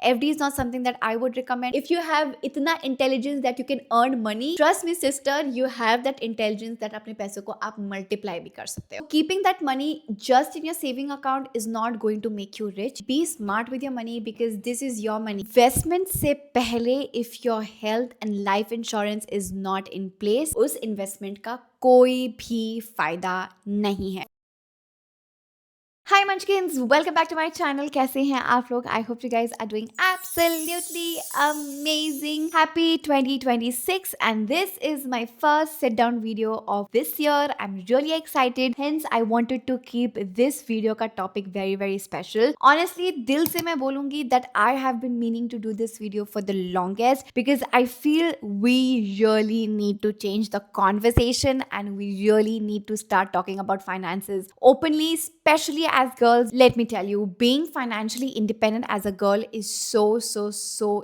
FD is not something that I would recommend. If you have इतना intelligence that you can earn money, trust me sister, you have that intelligence that अपने पैसों को आप multiply भी कर सकते हो. Keeping that money just in your saving account is not going to make you rich. Be smart with your money because this is your money. Investment से पहले if your health and life insurance is not in place, उस investment का कोई भी फायदा नहीं है. Hi Munchkins, welcome back to my channel. कैसे हैं आप लोग? I hope you guys are doing absolutely amazing. Happy 2026 and this is my first sit down video of this year. I'm really excited. Hence I wanted to keep this video का topic very special. Honestly, दिल से मैं बोलूँगी that I have been meaning to do this video for the longest because I feel we really need to change the conversation and we really need to start talking about finances openly, especially as girls. Let me tell you, being financially independent as a girl is so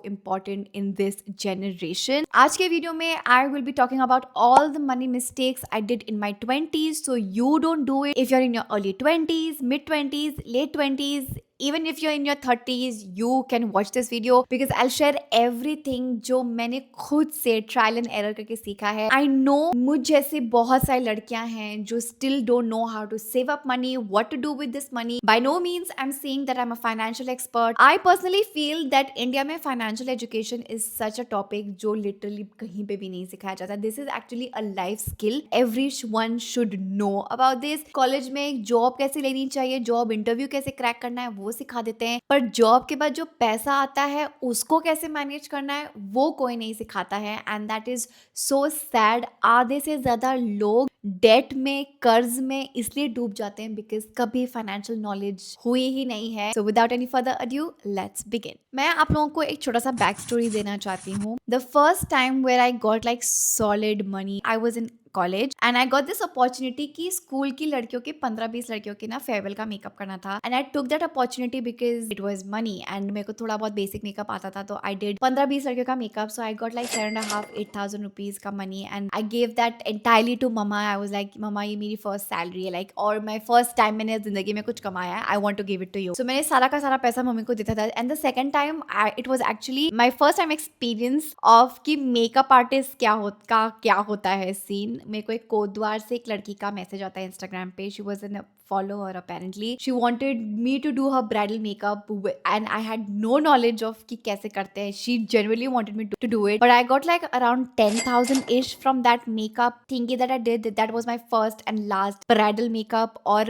important in this generation. आज के video में I will be talking about all the money mistakes I did in my 20s, so you don't do it if you're in your early 20s, mid 20s, late 20s. Even if you're in your 30s, you can watch this video because I'll share everything जो मैंने खुद से trial and error करके सीखा है. I know मुझ जैसे बहुत सारी लड़कियां हैं जो still don't know how to save up money, what to do with this money. By no means I'm saying that I'm a financial expert. I personally feel that India में financial education is such a topic जो literally कहीं पे भी नहीं सिखाया जाता. This is actually a life skill. Everyone should know about this. College में एक जॉब कैसे लेनी चाहिए, जॉब इंटरव्यू कैसे क्रैक करना है वो सिखा देते हैं, पर जॉब के बाद जो पैसा आता है उसको कैसे मैनेज करना है वो कोई नहीं सिखाता है. And that is so sad. आधे से ज्यादा लोग डेट में, कर्ज में इसलिए डूब जाते हैं बिकॉज कभी फाइनेंशियल नॉलेज हुई ही नहीं है. So without any further adieu, let's begin. मैं आप लोगों को एक छोटा सा बैक स्टोरी देना चाहती हूँ. The first time where I got like solid money, I was in college and I got this opportunity कि स्कूल की लड़कियों के 15-20 लड़कियों के ना फेयरवेल का मेकअप करना था. And I took that opportunity because it was money and मेरे को थोड़ा बहुत बेसिक मेकअप आता था, तो आई डिड 15-20 लड़कियों का makeup. So I got like 7,500-8,000 rupees का money and I gave that entirely to mama. I was like mama ये मेरी फर्स्ट सैलरी है लाइक, और माई फर्स्ट टाइम मैंने जिंदगी में कुछ कमाया है, I want to give it to you. So मैंने सारा का सारा पैसा मम्मी को देता था. And the second time it was actually my first time experience of कि मेकअप आर्टिस्ट क्या होता है सीन. मेरे को एक कोटद्वार से एक लड़की का मैसेज आता है इंस्टाग्राम पे. She was an follower apparently. She wanted me to do her bridal makeup and I had no knowledge of कि कैसे करते हैं. She genuinely wanted me to do it, but I got like around 10,000 ish from that makeup thingy that I did. That was my first and last bridal makeup or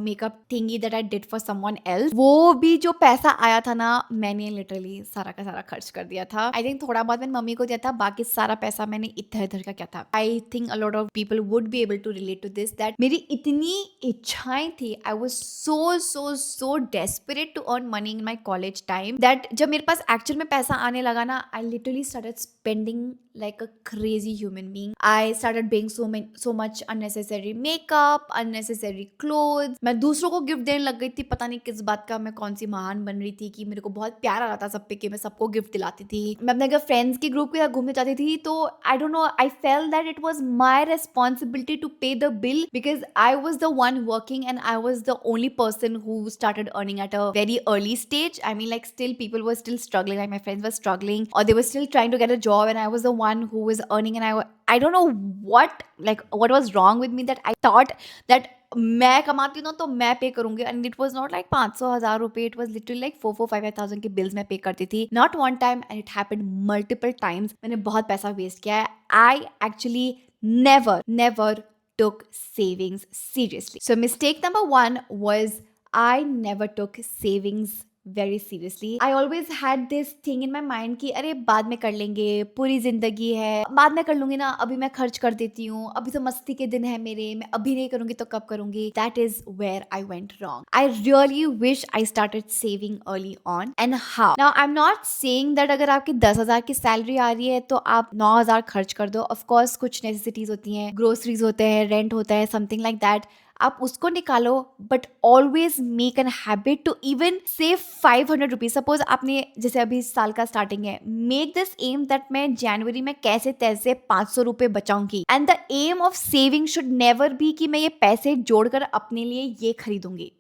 makeup thingy that I did for someone else. वो भी जो पैसा आया था ना, मैंने literally सारा का सारा खर्च कर दिया था. I think थोड़ा बहुत मैंने मम्मी को दिया था, बाकी सारा पैसा मैंने इधर इधर का क्या था. I think a lot of people would be able to relate to this, that मेरी इतनी इच्छाएं थी. I was so desperate to earn money in my college time that जब मेरे पास एक्चुअल में पैसा आने लगा ना, I literally started spending like a crazy human being. I started buying so much unnecessary makeup, unnecessary clothes. मैं दूसरों को गिफ्ट देने लग गई थी. पता नहीं किस बात का मैं कौन सी महान बन रही थी कि मेरे को बहुत प्यार आ रहा था सब पे कि मैं सबको गिफ्ट दिलाती थी. मैं अपने अगर फ्रेंड्स के ग्रुप के साथ घूमने जाती थी तो I don't know, I felt that it was my responsibility to pay the bill because I was the one working and I was the only person who started earning at a very early stage. I mean, like, still people were still struggling, like my friends were struggling or they were still trying to get a job and I was the one who was earning. And I don't know what was wrong with me that I thought that मैं कमाती हूँ ना तो मैं पे करूंगी. And it was not like 500,000 रुपए, it was literally like 4,000-5,000 के बिल्स मैं पे करती थी. Not one time and it happened multiple times. मैंने बहुत पैसा वेस्ट किया है. I actually never took savings seriously. So mistake number 1 was I never took savings very seriously. I always had this thing in my mind कि अरे बाद में कर लेंगे, पूरी जिंदगी है, बाद में कर लूंगी ना, अभी मैं खर्च कर देती हूँ, अभी तो मस्ती के दिन है मेरे, मैं अभी नहीं करूंगी तो कब करूंगी. That is where I went wrong. I really wish I started saving early on. And how? Now I'm not saying that अगर आपकी 10,000 की सैलरी आ रही है तो आप 9,000 खर्च कर दो. Of course कुछ नेसेसिटीज होती हैं, ग्रोसरीज होते हैं, रेंट होता है, समथिंग लाइक दैट, आप उसको निकालो. But always make an habit to even save 500 rupees. Suppose आपने जैसे अभी साल का स्टार्टिंग है, मेक दिस एम दैट मैं जनवरी में कैसे तैसे 500 रुपए बचाऊंगी. And the aim of saving should never be कि मैं ये पैसे जोड़कर अपने लिए ये खरीदूंगी.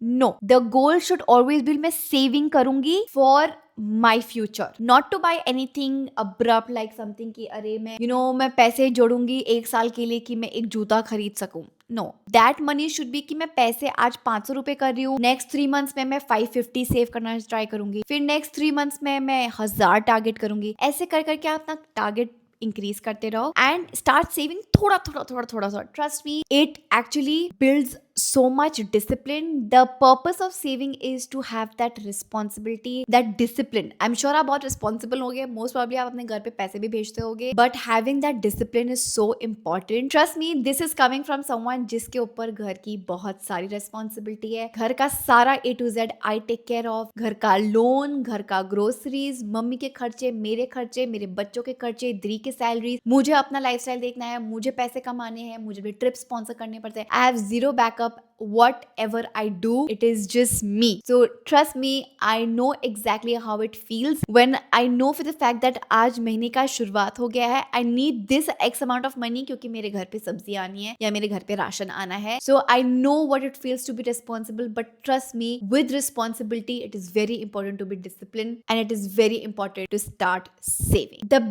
No, the goal should always be मैं सेविंग करूंगी for my future, not to buy anything abrupt like something कि अरे मैं मैं पैसे जोड़ूंगी 1 साल के लिए कि मैं एक जूता खरीद सकूं. No, that money should be कि मैं पैसे आज 500 रुपए कर रही हूँ, नेक्स्ट 3 मंथ्स में मैं 550 सेव करना ट्राई करूंगी, फिर नेक्स्ट 3 मंथ्स में मैं 1000 टारगेट करूंगी. ऐसे कर करके आप अपना टारगेट इंक्रीज करते रहो एंड स्टार्ट सेविंग थोड़ा थोड़ा थोड़ा थोड़ा सा. Trust me, it actually builds so much discipline. The purpose of saving is to have that responsibility, that discipline. I'm sure आप बहुत responsible होगे, most probably आप अपने घर पे पैसे भी भेजते होगे, but having that discipline is so important. Trust me, this is coming from someone जिसके ऊपर घर की बहुत सारी responsibility है. घर का सारा A to Z I take care of. घर का लोन, घर का ग्रोसरीज, मम्मी के खर्चे, मेरे बच्चों के खर्चे, दी की सैलरी, मुझे अपना लाइफस्टाइल देखना है, मुझे पैसे कमाने हैं, मुझे भी ट्रिप स्पॉन्सर करने पड़ते हैं. I have zero backup. Whatever I do, it is just me. So trust me, I know exactly how it feels when I know for the fact that आज महीने का शुरुआत हो गया है. I need this X amount of money क्योंकि मेरे घर पे सब्जी आनी है या मेरे घर पे राशन आना है. So I know what it feels to be responsible, but trust me, with responsibility, it is very important to be disciplined and it is very important to start saving. The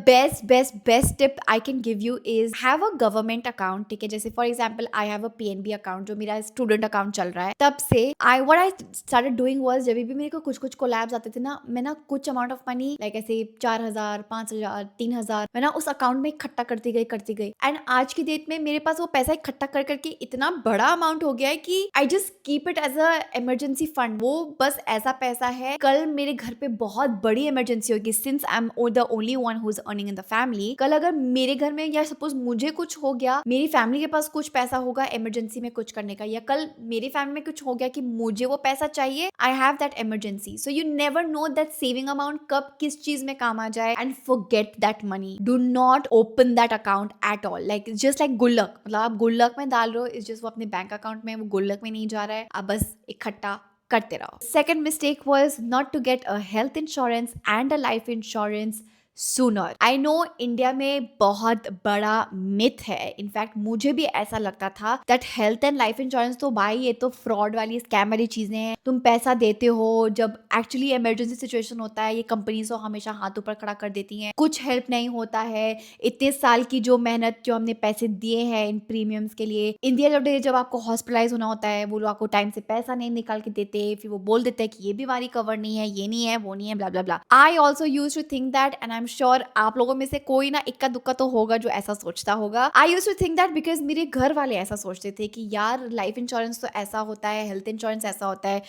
best tip I can give you is have a government account. ठीक है, जैसे for example I have a PNB account जो मेरा student account चल रहा है. तब से आई स्टार्टेड डूइंग वाज जब भी मेरे को कुछ कोलैब्स आते थे ना, मैं ना कुछ अमाउंट ऑफ मनी लाइक ऐसे 4000 5000 3000 मैं ना उस अकाउंट में इकट्ठा करती गई. एंड आज की डेट में मेरे पास वो पैसा इकट्ठा कर करके इतना बड़ा अमाउंट हो गया है कि I just keep it as a emergency fund. वो बस ऐसा पैसा है, कल मेरे घर पे बहुत बड़ी इमरजेंसी होगी, since I am the only one who is earning in the family. कल अगर मेरे घर में या सपोज मुझे कुछ हो गया, मेरी फैमिली के पास कुछ पैसा होगा इमरजेंसी में कुछ करने का, या कल मेरी फैमिली में कुछ हो गया कि मुझे वो पैसा चाहिए, I have that emergency. So you never know that saving amount कब किस चीज में काम आ जाए. And forget that money. Do not open that account at all. Like just like गुल्लक, मतलब आप गुल्लक में डाल रहे हो, इज जस्ट वो अपने बैंक अकाउंट में, वो गुल्लक में नहीं जा रहा है, आप बस इकट्ठा करते रहो. Second mistake was not to get a health insurance and a life insurance sooner. I know India में बहुत बड़ा मिथ है, इनफैक्ट मुझे भी ऐसा लगता था that health and life insurance तो भाई ये तो फ्रॉड वाली स्कैम वाली चीजें हैं, तुम पैसा देते हो, जब एक्चुअली इमरजेंसी सिचुएशन होता है ये कंपनीज को हमेशा हाथ ऊपर खड़ा कर देती हैं, कुछ हेल्प नहीं होता है. इतने साल की जो मेहनत, जो हमने पैसे दिए हैं इन प्रीमियम्स के लिए, इंडिया जब आपको हॉस्पिटलाइज होना होता है, वो लोग आपको टाइम से पैसा नहीं निकाल के देते, फिर वो बोल देते हैं कि ये बीमारी कवर नहीं है, ये नहीं है, वो नहीं है, blah blah blah. I also use to think that and I am sure आप लोगों में से कोई ना इक्का दुक्का तो होगा जो ऐसा सोचता होगा. I used to think that because मेरे घर वाले ऐसा सोचते थे कि यार लाइफ इंश्योरेंस तो ऐसा होता है, हेल्थ इंश्योरेंस ऐसा होता है,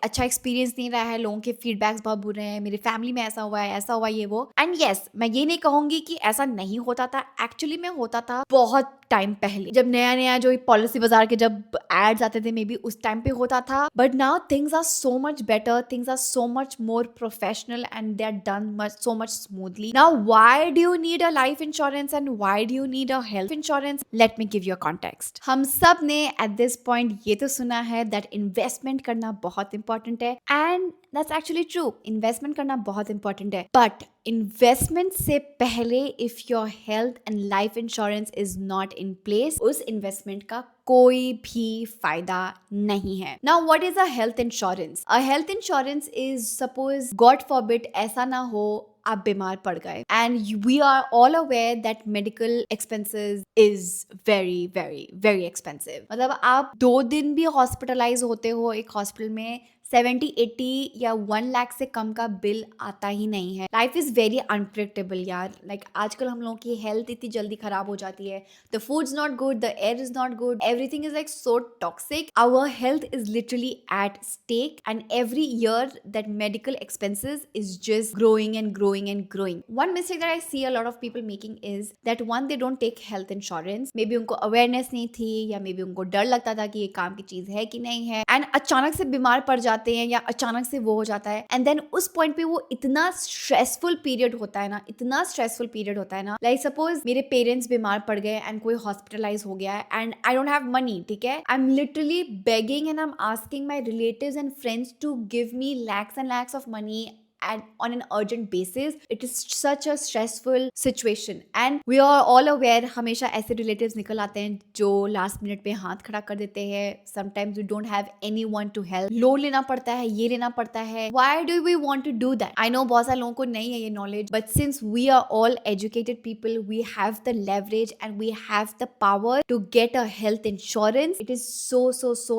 अच्छा एक्सपीरियंस नहीं रहा है, लोगों के फीडबैक्स बहुत बुरे हैं, मेरी फैमिली में ऐसा हुआ है, ऐसा हुआ ये वो. एंड यस, मैं ये नहीं कहूंगी कि ऐसा नहीं होता था, एक्चुअली में होता था बहुत टाइम पहले, जब नया नया जो पॉलिसी बाजार के जब एड्स आते थे, मे बी उस टाइम पे होता था. But now things are so much better, things are so much more professional and they are done so much smoothly. Now, why do you need a life insurance and why do you need a health insurance? Let me give you a context. हम सब ने at this point ये तो सुना है that investment करना बहुत important है, and that's actually true. Investment करना बहुत important है, but इन्वेस्टमेंट से पहले if your health and life insurance is not in place, उस इन्वेस्टमेंट का कोई भी फायदा नहीं है. Now what is a health insurance? A health insurance is, suppose God forbid ऐसा ना हो आप बीमार पड़ गए, and we are all aware that medical expenses is very very very expensive. मतलब आप 2 दिन भी हॉस्पिटलाइज होते हो एक हॉस्पिटल में, 70-80 या 1 लाख से कम का बिल आता ही नहीं है. लाइफ इज वेरी अनप्रिडिक्टेबल यार. लाइक आजकल हम लोगों की हेल्थ इतनी जल्दी खराब हो जाती है, the foods not good, the air is not good, everything is like so toxic. Our health is literally at stake and every year that medical expenses is just growing and growing and growing. One mistake that I see a lot of people making is that one, they don't take health insurance. Maybe उनको awareness नहीं थी, या may be उनको डर लगता था कि ये काम की चीज है कि नहीं है, एंड अचानक से बीमार पड़ जाते हैं या अचानक से वो हो जाता है. एंड देन उस पॉइंट पे वो इतना स्ट्रेसफुल पीरियड होता है ना, लाइक सपोज मेरे पेरेंट्स बीमार पड़ गए एंड कोई हॉस्पिटलाइज हो गया है and I don't have money. ठीक है, I am literally begging and I am asking my relatives and friends to give me lakhs and lakhs of money and on an urgent basis. It is such a stressful situation and we are all aware हमेशा ऐसे relatives निकल आते हैं जो last minute पे हाथ खड़ा कर देते हैं. Sometimes we don't have anyone to help. Loan लेना पड़ता है, ये लेना पड़ता है. Why do we want to do that? I know बहुत सारे लोगों को नहीं है ये knowledge, but since we are all educated people, we have the leverage and we have the power to get a health insurance. It is so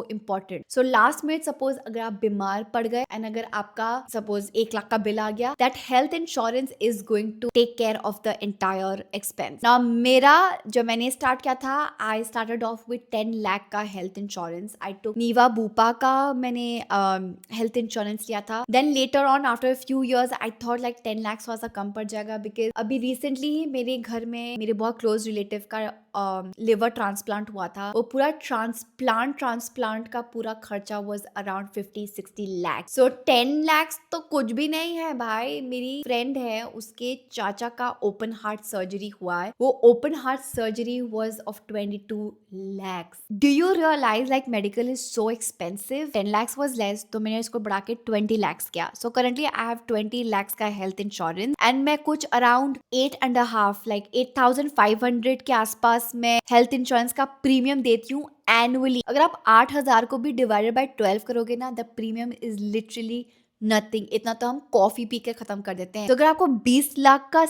important. So last minute suppose अगर आप बीमार पड़ गए and अगर आपका suppose 1 lakh का bill आ गया, that health insurance is going to take care of the entire expense. Now मेरा जब मैंने start किया था, I started off with 10 lakh का health insurance. I took Niva Bupa का मैंने health insurance लिया था. Then later on after a few years I thought like 10 lakhs थोड़ा सा कम पड़ जाएगा because अभी recently ही मेरे घर में मेरे बहुत close relative का लिवर ट्रांसप्लांट हुआ था. वो पूरा ट्रांसप्लांट का पूरा खर्चा was around 50-60 lakhs. So 10 lakhs तो कुछ भी नहीं है भाई. मेरी फ्रेंड है, उसके चाचा का ओपन हार्ट सर्जरी हुआ है. वो open heart surgery was of 22 lakhs. Do you realize like medical is so expensive? 10 lakhs was less, तो मैंने इसको बढ़ा के 20 lakhs किया. So currently I have 20 lakhs का health insurance and मैं कुछ around 8.5 like 8,500 के आसपास मैं हेल्थ इंश्योरेंस का प्रीमियम देती हूँ एनुअली. अगर आप 8,000 को भी डिवाइडेड बाय 12 करोगे ना, the premium is literally nothing. इतना तो हम कॉफी पी के खत्म कर देते हैं. तो अगर आपको 20 लाख का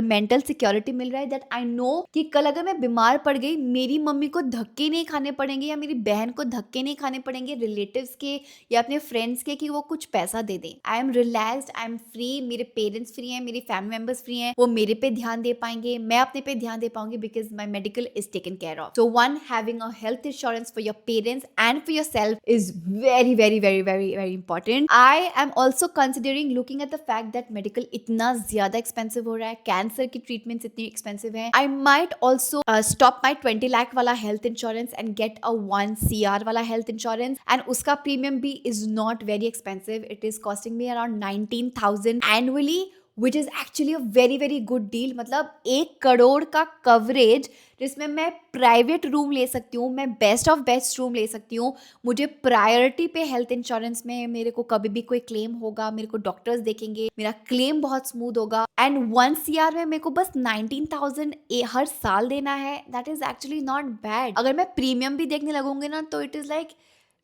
मेंटल सिक्योरिटी मिल रहा है, दैट आई नो कि कल अगर मैं बीमार पड़ गई, मेरी मम्मी को धक्के नहीं खाने पड़ेंगे या मेरी बहन को धक्के नहीं खाने पड़ेंगे रिलेटिव्स के या अपने फ्रेंड्स के कि वो कुछ पैसा दे दें. I am relaxed, I am free, मेरे पेरेंट्स फ्री हैं, मेरी फैमिली मेंबर्स फ्री हैं, वो मेरे पे ध्यान दे पाएंगे, मैं अपने पे ध्यान दे पाऊंगी because my medical is taken care of. So one, having a health insurance for your parents and for your self is very very very very very important. I am also considering looking at the fact that medical इतना ज्यादा expensive हो रहा है, cancer की treatments इतनी expensive है. I might also stop my 20 lakh वाला health insurance and get a 1 CR वाला हेल्थ इंश्योरेंस एंड उसका प्रीमियम भी is not very expensive. It is costing me around 19,000 annually, which is actually a very very good deal. मतलब 1 करोड़ का coverage जिसमें मैं private room ले सकती हूँ, मैं बेस्ट ऑफ बेस्ट रूम ले सकती हूँ. मुझे प्रायोरिटी पे हेल्थ इंश्योरेंस में मेरे को कभी भी कोई क्लेम होगा, मेरे को डॉक्टर्स देखेंगे, मेरा क्लेम बहुत स्मूथ होगा. एंड 1 CR में मेरे को बस 19,000 हर साल देना है. That is actually not bad. अगर मैं प्रीमियम भी देखने लगूंगी ना तो it is like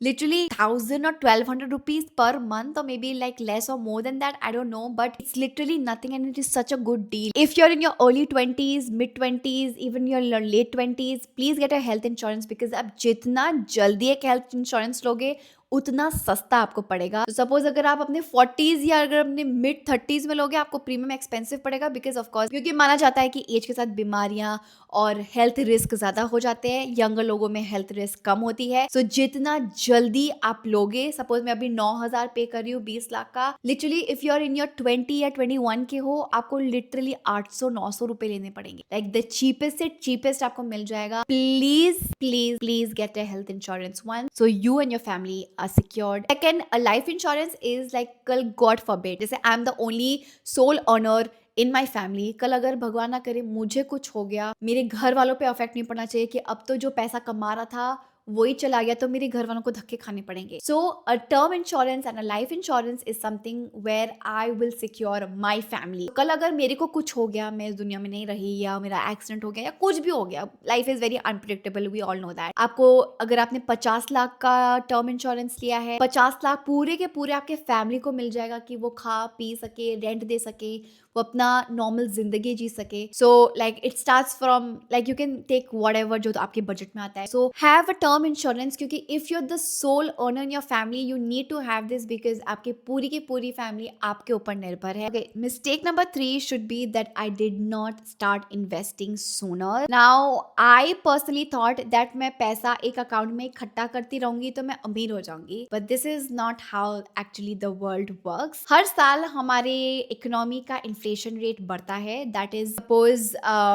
literally 1,000 or 1,200 rupees per month, or maybe like less or more than that, I don't know, but it's literally nothing and it is such a good deal. If you're in your early 20s, mid 20s, even your late 20s, please get a health insurance because आप जितना जल्दी एक health insurance लोगे उतना सस्ता आपको पड़ेगा. तो सपोज अगर आप अपने 40s या अगर अपने मिड 30s में लोगे, आपको प्रीमियम एक्सपेंसिव पड़ेगा बिकॉज ऑफ कोर्स क्योंकि माना जाता है कि एज के साथ बीमारियां और हेल्थ रिस्क ज्यादा हो जाते हैं. यंगर लोगों में हेल्थ रिस्क कम होती है. सो जितना जल्दी आप लोगे, सपोज मैं अभी 9,000 पे कर रही हूँ 20 लाख का, literally if you are in your 20 या 21 के हो, आपको लिटरली 800-900 रुपए लेने पड़ेंगे. लाइक द चीपेस्ट से चीपेस्ट आपको मिल जाएगा. Please please please get a health insurance one so you and your family are secured. Second, a life insurance is like कल God forbid, जैसे I am the only sole earner in my family, कल अगर भगवान ना करे मुझे कुछ हो गया, मेरे घर वालों पे अफेक्ट नहीं पड़ना चाहिए कि अब तो जो पैसा कमा रहा था वही चला गया तो मेरे घर वालों को धक्के खाने पड़ेंगे. So a term insurance and a life insurance is something where I will secure my family. कल अगर मेरे को कुछ हो गया, मैं इस दुनिया में नहीं रही या मेरा एक्सीडेंट हो गया या कुछ भी हो गया, life is very unpredictable, we all know that. आपको अगर आपने 50 लाख का टर्म इंश्योरेंस लिया है, 50 लाख पूरे के पूरे आपके फैमिली को मिल जाएगा कि वो खा पी सके, रेंट दे सके, वो अपना नॉर्मल जिंदगी जी सके. So like it starts from like you can take whatever जो आपके बजट में आता है. So have a term insurance क्योंकि if you are the sole earner in your family, you need to have this because आपकी पूरी की पूरी फैमिली आपके ऊपर निर्भर है. Okay, mistake number 3 should be that I did not start investing sooner. Now I personally thought that मैं पैसा एक अकाउंट में इकट्ठा करती रहूंगी तो मैं अमीर हो जाऊंगी, but this is not how actually the world works. हर साल हमारे इकोनॉमी का इन्फ्लेशन रेट बढ़ता है. दैट इज सपोज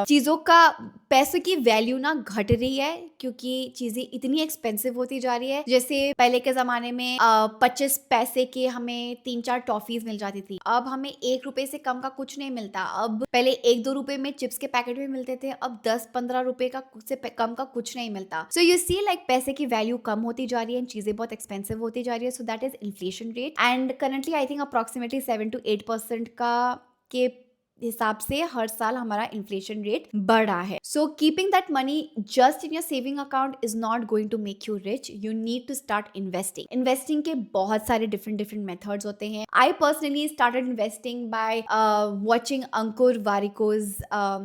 चीजों का पैसों की वैल्यू ना घट रही है क्योंकि चीजें इतनी एक्सपेंसिव होती जा रही है। जैसे पहले के ज़माने में 25 पैसे के हमें 3-4 टॉफ़ीज़ मिल जाती थी। अब हमें ₹1 से कम का कुछ नहीं मिलता। अब पहले 1-2 रुपए में चिप्स के पैकेट भी मिलते थे, अब 10-15 रुपए का से कम का कुछ नहीं मिलता। सो यू सी लाइक पैसे की वैल्यू कम होती जा रही है एंड चीज़ें बहुत एक्सपेंसिव होती जा रही है। So that is inflation rate and currently I think approximately 7 to 8% का के हिसाब से हर साल हमारा इन्फ्लेशन रेट बढ़ रहा है। So keeping that money just in your saving account is not going to make you rich. You need to start investing. Investing के बहुत सारे डिफरेंट मेथड्स होते हैं। I personally started investing by watching Ankur Warikoo's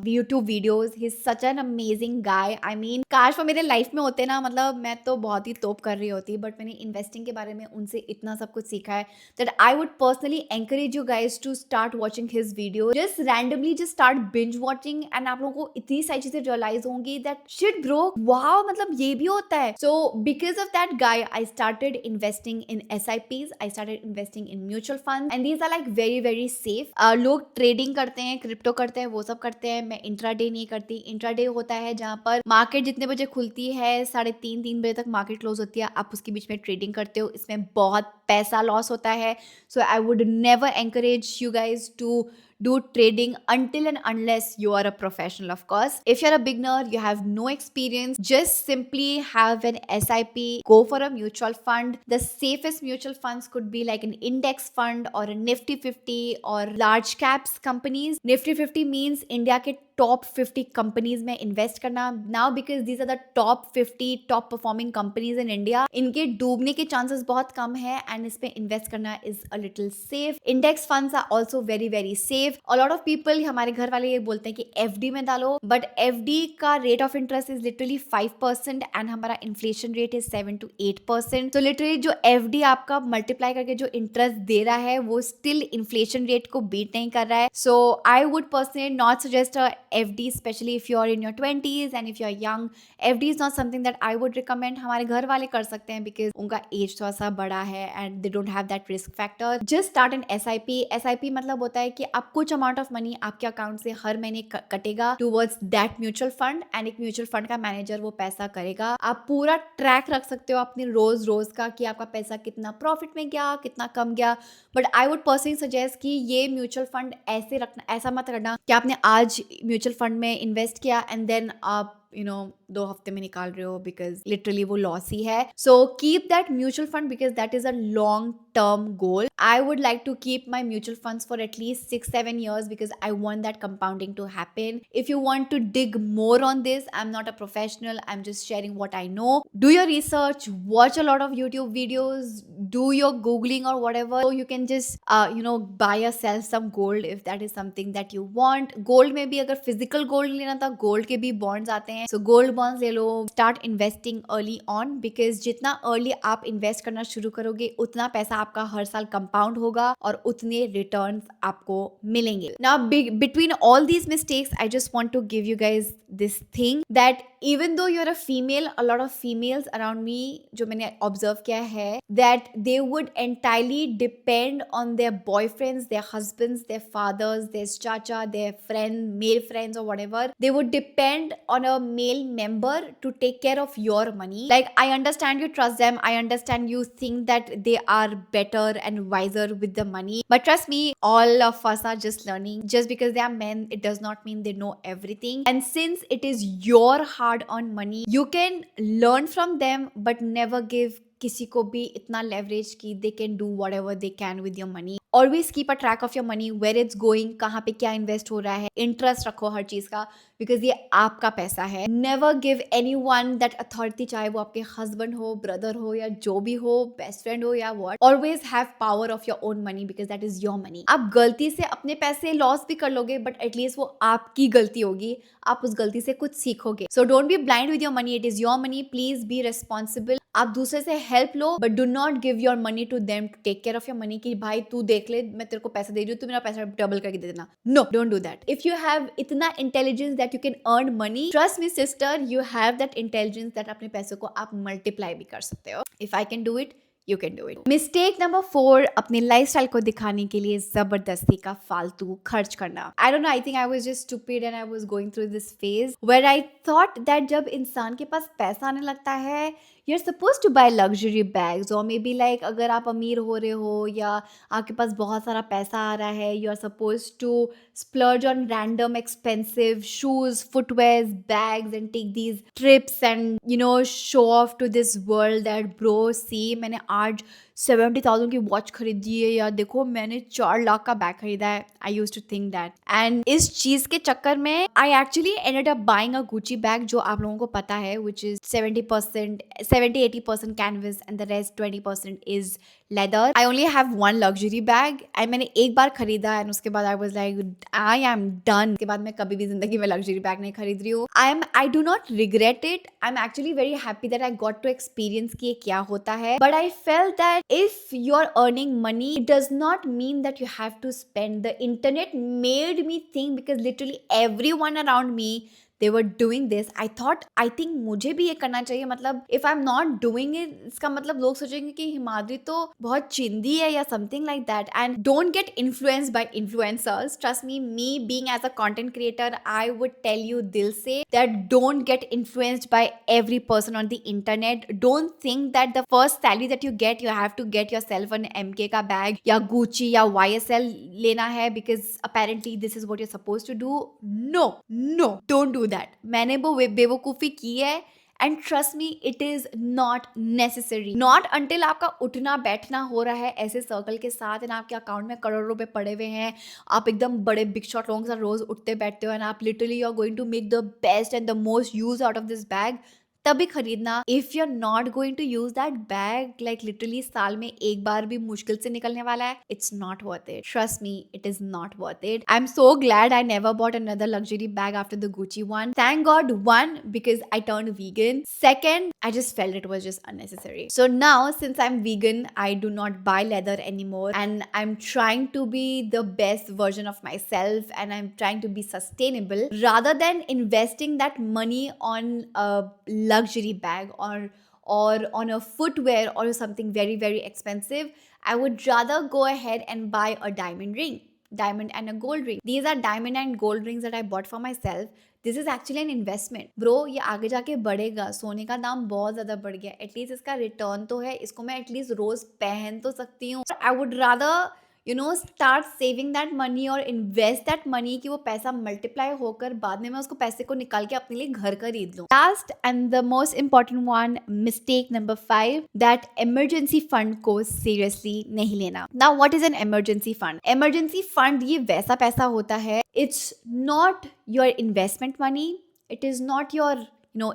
YouTube videos. He is such an amazing guy. I mean काश वो मेरे life में होते ना, मतलब मैं तो बहुत ही तोप कर रही होती। बट मैंने इन्वेस्टिंग के बारे में उनसे इतना सब कुछ सीखा है that I would personally encourage you guys to start watching his video. Just randomly just start binge watching and आप लोगों को इतनी सारी चीजें realize होंगी that shit bro, wow, मतलब ये भी होता है. So because of that guy, I started investing in SIPs. I started investing in mutual funds and these are like very safe. लोग ट्रेडिंग करते हैं, क्रिप्टो करते हैं, वो सब करते हैं. मैं इंट्राडे नहीं करती. इंट्राडे होता है जहाँ पर मार्केट जितने बजे खुलती है 3:30 बजे तक मार्केट क्लोज होती है, आप उसके बीच में ट्रेडिंग करते हो. इसमें बहुत पैसा लॉस होता है. So I would never encourage you guys to do trading until and unless you are a professional, of course. If you're a beginner, you have no experience, just simply have an SIP, go for a mutual fund. The safest mutual funds could be like an index fund or a Nifty 50 or large caps companies. Nifty 50 means India के top 50 companies में invest करना. Now because these are the top 50 top performing companies in India, इनके डूबने के chances बहुत कम है and इस पे invest करना is a little safe. Index funds are also very safe. A lot of people, हमारे घर वाले ये बोलते हैं कि FD में डालो, but FD का rate of interest is literally 5% and हमारा inflation rate is 7 to 8%. So literally जो FD आपका multiply करके जो interest दे रहा है वो still inflation rate को beat नहीं कर रहा है. So I would personally not suggest a FD, especially if you are in your 20s and if you are young. FD is not something that I would recommend. हमारे घर वाले कर सकते हैं because उनका age थोड़ा सा बड़ा है and they don't have that risk factor. Just start an SIP. SIP मतलब होता है कि आप कुछ amount of money आपके अकाउंट से हर महीने कटेगा towards that mutual fund and एक mutual fund का मैनेजर वो पैसा करेगा. आप पूरा ट्रैक रख सकते हो अपने रोज का कि आपका पैसा कितना प्रॉफिट में गया, कितना कम गया. But I would personally suggest कि ये म्यूचुअल फंड ऐसे रखना, ऐसा मत करना कि आपने आज म्यूचुअल फंड में इन्वेस्ट किया एंड देन आप 2 हफ्ते में निकाल रहे हो बिकॉज लिटरली वो लॉस ही है. So keep that mutual fund because that is a long term goal. I would like to keep my mutual funds for at least 6-7 years because I want that compounding to happen. If you want to dig more on this, I'm not a professional. I'm just sharing what I know. Do your research, watch a lot of YouTube videos, do your Googling or whatever. So you can just, buy yourself some gold if that is something that you want. Gold में भी अगर physical gold लेना था, gold के भी bonds आते हैं. So gold bonds ले लो. Start investing early on because जितना early आप invest करना शुरू करोगे उतना पैसा आपका हर साल कंपाउंड होगा और उतने रिटर्न्स आपको मिलेंगे. Now between all these mistakes I just want to give you guys this thing that even though you're a female, a lot of females around me जो मैंने observe किया है that they would entirely depend on their boyfriends, their husbands, their fathers, their chacha, their friend, male friends or whatever. They would depend on a male member to take care of your money. Like I understand you trust them, I understand you think that they are better and wiser with the money, but trust me, all of us are just learning. Just because they are men, it does not mean they know everything. And since it is your hard on money, you can learn from them but never give किसी को भी इतना leverage कि they can do whatever they can with your money. Always keep a track of your money, where it's going, कहाँ पे क्या invest हो रहा है. Interest रखो हर चीज का because ये आपका पैसा है. Never give anyone that authority, चाहे वो आपके husband हो, brother हो या जो भी हो, best friend हो या what. Always have power of your own money because that is your money. आप गलती से अपने पैसे लॉस भी कर लोगे but at least वो आपकी गलती होगी. आप उस गलती से कुछ सीखोगे. So don't be blind with your money. It is your money. Please be responsible. आप दूसरे से हेल्प लो but do not give your money to them to take care of your money कि भाई तू देख ले, मैं तेरे को पैसा दे रही हूँ, तू मेरा पैसा डबल करके दे देना. No, don't do that. If you have इतना intelligence that you can earn money, trust me sister, you have that intelligence that अपने पैसों को आप मल्टीप्लाई भी कर सकते हो. If I can do it, you can do it. Mistake number 4, अपने लाइफस्टाइल को दिखाने के लिए जबरदस्ती का फालतू खर्च करना. I don't know, I think I was just stupid and I was going through this phase where I thought that जब इंसान के पास पैसा आने लगता है you are suppose to buy luxury bags और मे बी लाइक अगर आप अमीर हो रहे हो या आपके पास बहुत सारा पैसा आ रहा है, you are suppose to splurge on random expensive shoes, footwears, bags and take these trips and show off to this world that bro see मैंने आज 70,000 की वॉच खरीदी है या देखो मैंने 4 लाख का बैग खरीदा है. I used to think that and इस चीज के चक्कर में I actually ended up buying a Gucci bag जो आप लोगों को पता है which is 70-80% canvas and the rest 20% is leather. I only have one luxury bag and मैंने एक बार खरीदा एंड उसके बाद I was like I am done. उसके बाद मैं कभी भी जिंदगी में लग्जरी बैग नहीं खरीद रही हूँ. I do not regret it. I am actually very happy that I got to experience कि ये क्या होता है. But I felt that if you are earning money, it does not mean that you have to spend. The internet made me think because literally everyone around me they were doing this. I think मुझे भी ये करना चाहिए. मतलब if I'm not doing it, इसका मतलब लोग सोचेंगे कि हिमाद्री तो बहुत चिंदी है या something like that. And don't get influenced by influencers. Trust me being as a content creator, I would tell you दिल से that don't get influenced by every person on the internet. Don't think that the first salary that you have to get yourself an MK का bag या Gucci या YSL लेना है because apparently this is what you're supposed to do. No, don't do that. मैंने वो बेवकूफ़ी की है and trust me it is not necessary. Not until आपका उठना बैठना हो रहा है ऐसे सर्कल के साथ एंड आपके अकाउंट में करोड़ों रुपए पड़े हुए हैं, आप एकदम बड़े बिग शॉट लोगों के साथ रोज उठते बैठते हो एंड आप literally you are going to make the best and the most use out of this bag, तभी खरीदना. If you are not going to use that bag like literally साल में एक बार भी मुश्किल से निकलने वाला है, it's not worth it. Trust me it is not worth it. I am so glad I never bought another luxury bag after the Gucci one. Thank God, one, because I turned vegan. Second, I just felt it was just unnecessary. So now since I'm vegan, I do not buy leather anymore and I'm trying to be the best version of myself and I'm trying to be sustainable rather than investing that money on a luxury bag or on a footwear or something very very expensive. I would rather go ahead and buy a diamond and a gold ring. These are diamond and gold rings that I bought for myself. This is actually an investment. Bro, ये आगे जाके बढ़ेगा. सोने का दाम बहुत ज़्यादा बढ़ गया. एटलीस्ट इसका रिटर्न तो है. इसको मैं एटलीस्ट रोज पहन तो सकती हूँ. I would rather start saving that money और invest that money कि वो पैसा multiply होकर बाद में मैं उसको पैसे को निकाल के अपने लिए घर खरीद लूँ. Last and the most important one, mistake number 5, that emergency fund को seriously नहीं लेना. Now what is an emergency fund? Emergency fund ये वैसा पैसा होता है. It's not your investment money. It is not your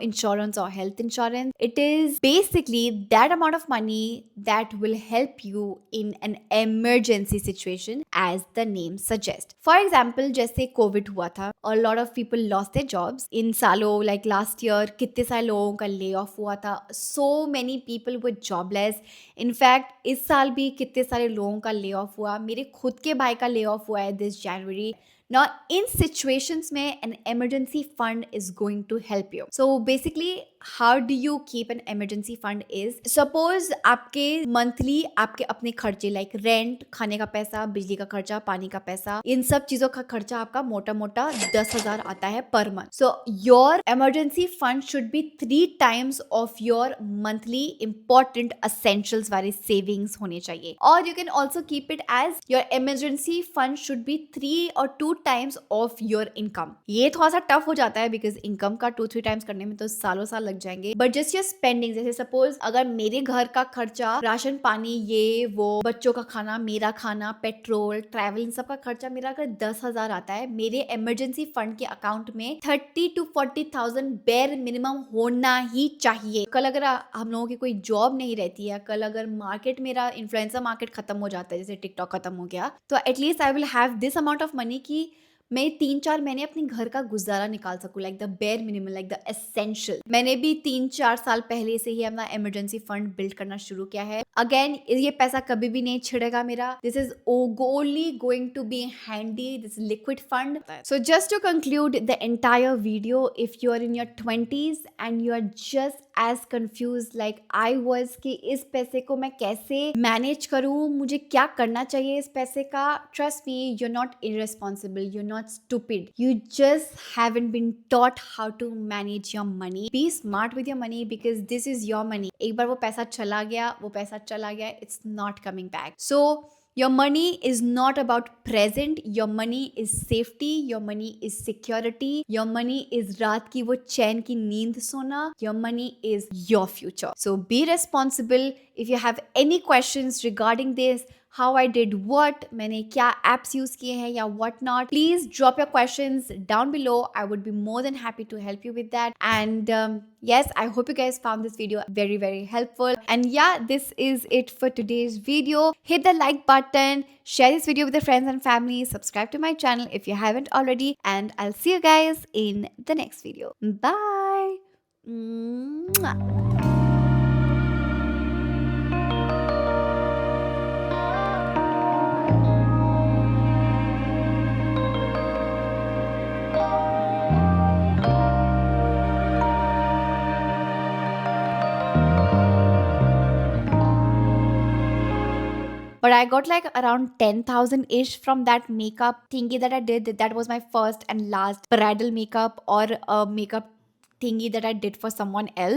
insurance or health insurance. It is basically that amount of money that will help you in an emergency situation as the name suggests. For example, जैसे COVID हुआ था, a lot of people lost their jobs. इन सालों like last year कितने सारे लोगों का lay off हुआ था. So many people were jobless. In fact, इस साल भी कितने सारे लोगों का lay off हुआ. मेरे खुद के भाई का lay off हुआ है this January. Now, in situations में an emergency fund is going to help you. So basically, how do you keep an emergency fund is, suppose आपके monthly आपके अपने खर्चे like rent, खाने का पैसा, बिजली का खर्चा, पानी का पैसा, इन सब चीजों का खर्चा आपका मोटा मोटा 10,000 आता है per month. So your emergency fund should be 3 times of your monthly important essentials वाले savings होने चाहिए. Or you can also keep it as your emergency fund should be 3 or 2 times of your income. ये थोड़ा सा tough हो जाता है because income का 2-3 times करने में तो सालों साल लग जाएंगे. But just your spending, जैसे suppose अगर मेरे घर का खर्चा, राशन पानी, ये वो, बच्चों का खाना, मेरा खाना, पेट्रोल, ट्रैवल, इन सब का खर्चा मेरा अगर 10,000 आता है, मेरे इमरजेंसी फंड के अकाउंट में 30 to 40,000 बेर मिनिमम होना ही चाहिए. कल अगर हम लोगों की कोई जॉब नहीं रहती है, कल अगर मार्केट, मेरा इन्फ्लुएंसर मार्केट खत्म हो जाता है, जैसे टिकटॉक खत्म हो गया, तो at least I will have this amount of money की मैं 3-4 महीने अपने घर का गुजारा निकाल सकूं, like the bare minimum, like the essential. मैंने भी 3-4 साल पहले से ही अपना इमरजेंसी फंड बिल्ड करना शुरू किया है. अगेन ये पैसा कभी भी नहीं छिड़ेगा मेरा. This is only going to be handy. This liquid fund. So just to conclude the entire video, if you are in your 20s and you are just as confuse like I was कि इस पैसे को मैं कैसे manage करूं, मुझे क्या करना चाहिए इस पैसे का. Trust me, you're not irresponsible, you're not stupid, you just haven't been taught how to manage your money. Be smart with your money because this is your money. एक बार वो पैसा चला गया, वो पैसा चला गया, it's not coming back. So your money is not about present. Your money is safety. Your money is security. Your money is रात की वो चैन की नींद सोना. Your money is your future. So be responsible. If you have any questions regarding this, how I did what, मैंने क्या apps use किए हैं या what not, please drop your questions down below. I would be more than happy to help you with that. And yes, I hope you guys found this video very, very helpful. And yeah, this is it for today's video. Hit the like button, share this video with your friends and family, subscribe to my channel if you haven't already, and I'll see you guys in the next video. Bye. Mwah. But I got like around 10,000 ish from that makeup thingy that I did. That was my first and last bridal makeup or a makeup thingy that I did for someone else.